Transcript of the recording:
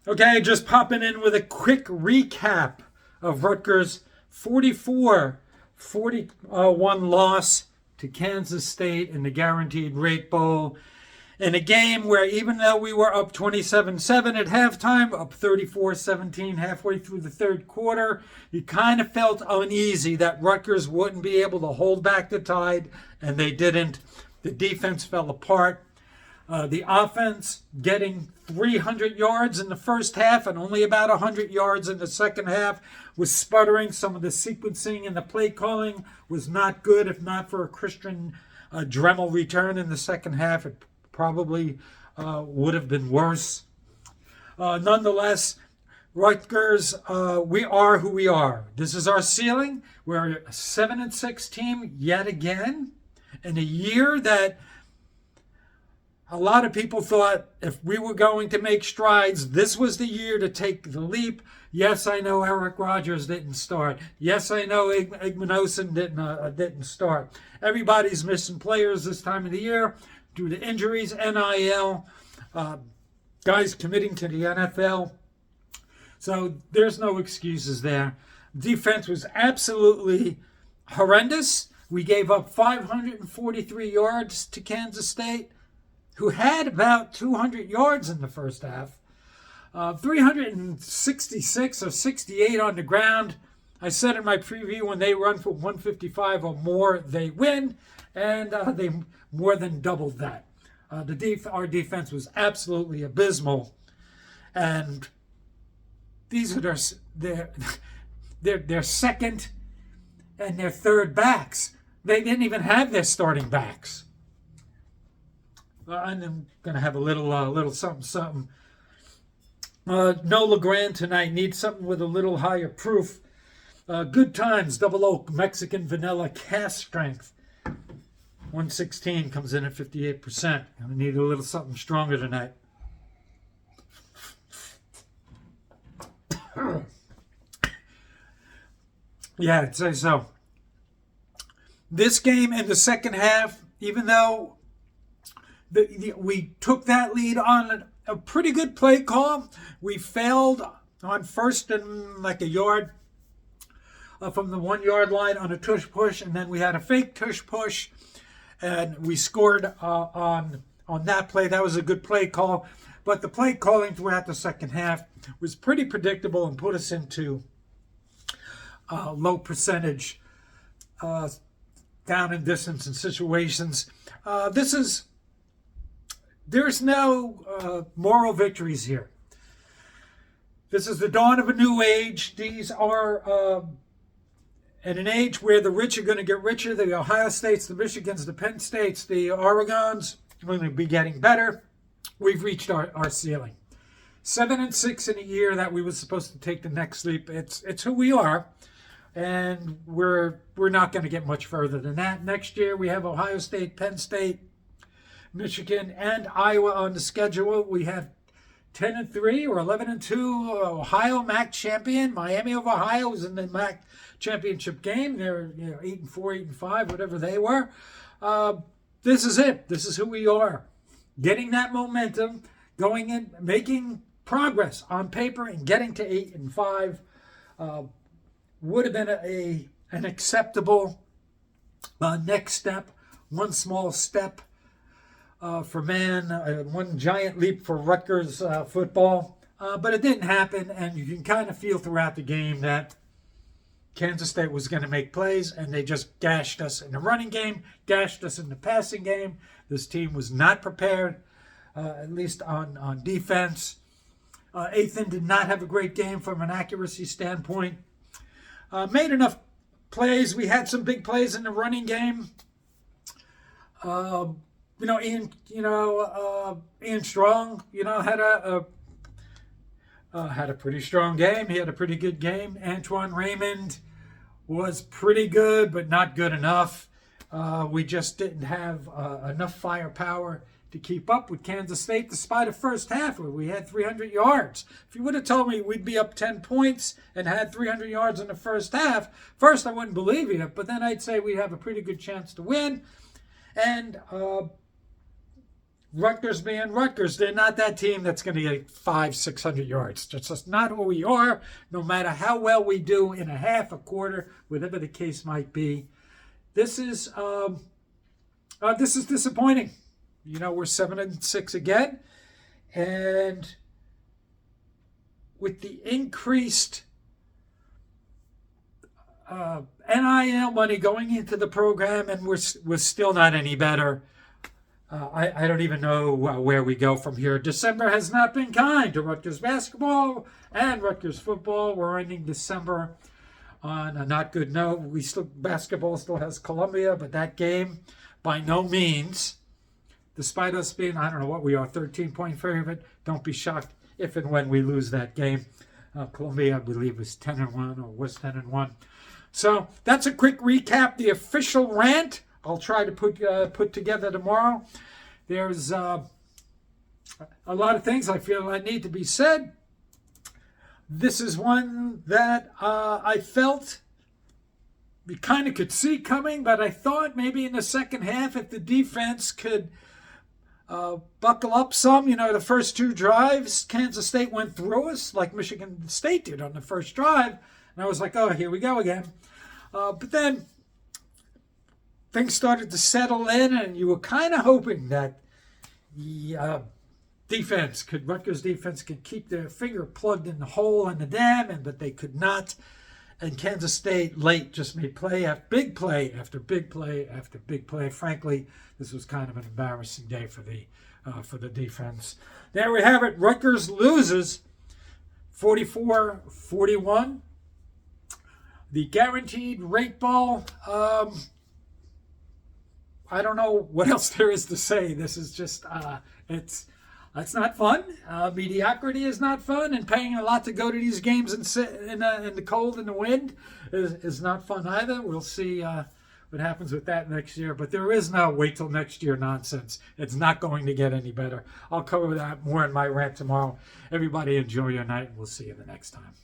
Okay, just popping in with a quick recap of Rutgers' 44-41 loss to Kansas State in the Guaranteed Rate Bowl. In a game where, even though we were up 27-7 at halftime, up 34-17 halfway through the third quarter, you kind of felt uneasy that Rutgers wouldn't be able to hold back the tide, and they didn't. The defense fell apart. The offense getting 300 yards in the first half and only about 100 yards in the second half was sputtering. Some of the sequencing and the play calling was not good. If not for a Christian Dremel return in the second half, it probably would have been worse. Nonetheless, Rutgers, we are who we are. This is our ceiling. We're a 7-6 team yet again in a year that a lot of people thought if we were going to make strides, this was the year to take the leap. Yes, I know Eric Rogers didn't start. Yes, I know Igmanosin didn't start. Everybody's missing players this time of the year due to injuries, NIL, guys committing to the NFL. So there's no excuses there. Defense was absolutely horrendous. We gave up 543 yards to Kansas State, who had about 200 yards in the first half. 366 or 68 on the ground. I said in my preview, when they run for 155 or more, they win, and they more than doubled that. Our defense was absolutely abysmal, and these are their second and their third backs. They didn't even have their starting backs. I'm going to have a little something. No LeGrand tonight. Needs something with a little higher proof. Good Times, Double Oak, Mexican Vanilla, Cast Strength. 116 comes in at 58%. I need a little something stronger tonight. Yeah, I'd say so. This game in the second half, even though we took that lead on a pretty good play call, we failed on first and like a yard from the 1 yard line on a tush push, and then we had a fake tush push, and we scored on that play. That was a good play call, but the play calling throughout the second half was pretty predictable and put us into low percentage down and distance and situations. There's no moral victories here. This is the dawn of a new age. These are in an age where the rich are going to get richer. The Ohio States, the Michigans, the Penn States, the Oregons are going to be getting better. We've reached our ceiling. 7-6 in a year that we were supposed to take the next leap. It's who we are. And we're not going to get much further than that. Next year we have Ohio State, Penn State, Michigan, and Iowa on the schedule. We have 10-3 or 11-2 Ohio MAC champion. Miami of Ohio was in the MAC championship game. They're 8-4, 8-5, whatever they were. This is it. This is who we are. Getting that momentum, going in, making progress on paper, and getting to 8-5 would have been an acceptable next step. One small step for man, one giant leap for Rutgers football. But it didn't happen, and you can kind of feel throughout the game that Kansas State was going to make plays, and they just gashed us in the running game, gashed us in the passing game. This team was not prepared, at least on defense. Athan did not have a great game from an accuracy standpoint. Made enough plays. We had some big plays in the running game. Ian Strong, had a pretty strong game. He had a pretty good game. Antoine Raymond was pretty good, but not good enough. We just didn't have enough firepower to keep up with Kansas State, despite a first half where we had 300 yards. If you would have told me we'd be up 10 points and had 300 yards in the first half, first I wouldn't believe you, but then I'd say we'd have a pretty good chance to win. And Rutgers being Rutgers, they're not that team that's going to get 500-600 yards. That's just not who we are, no matter how well we do in a half, a quarter, whatever the case might be. This is disappointing. You know, we're 7-6 again. And with the increased NIL money going into the program, and we're still not any better. I don't even know where we go from here. December has not been kind to Rutgers basketball and Rutgers football. We're ending December on a not good note. Basketball still has Columbia, but that game, by no means, despite us being, I don't know what we are, 13-point favorite, don't be shocked if and when we lose that game. Columbia, I believe, is 10-1 or was 10-1. So that's a quick recap. The official rant I'll try to put together tomorrow. There's a lot of things I feel that need to be said. This is one that I felt we kind of could see coming, but I thought maybe in the second half, if the defense could buckle up some. You know, the first 2 drives, Kansas State went through us like Michigan State did on the first drive. And I was like, oh, here we go again. But then things started to settle in, and you were kind of hoping that the Rutgers defense could keep their finger plugged in the hole in the dam, but they could not. And Kansas State late just made play after big play after big play after big play. Frankly, this was kind of an embarrassing day for the defense. There we have it. Rutgers loses 44-41. The guaranteed rate ball. I don't know what else there is to say. This is just it's not fun. Mediocrity is not fun, and paying a lot to go to these games and sit in the cold and the wind is not fun either. We'll see what happens with that next year. But there is no wait till next year nonsense. It's not going to get any better. I'll cover that more in my rant tomorrow. Everybody enjoy your night, and we'll see you the next time.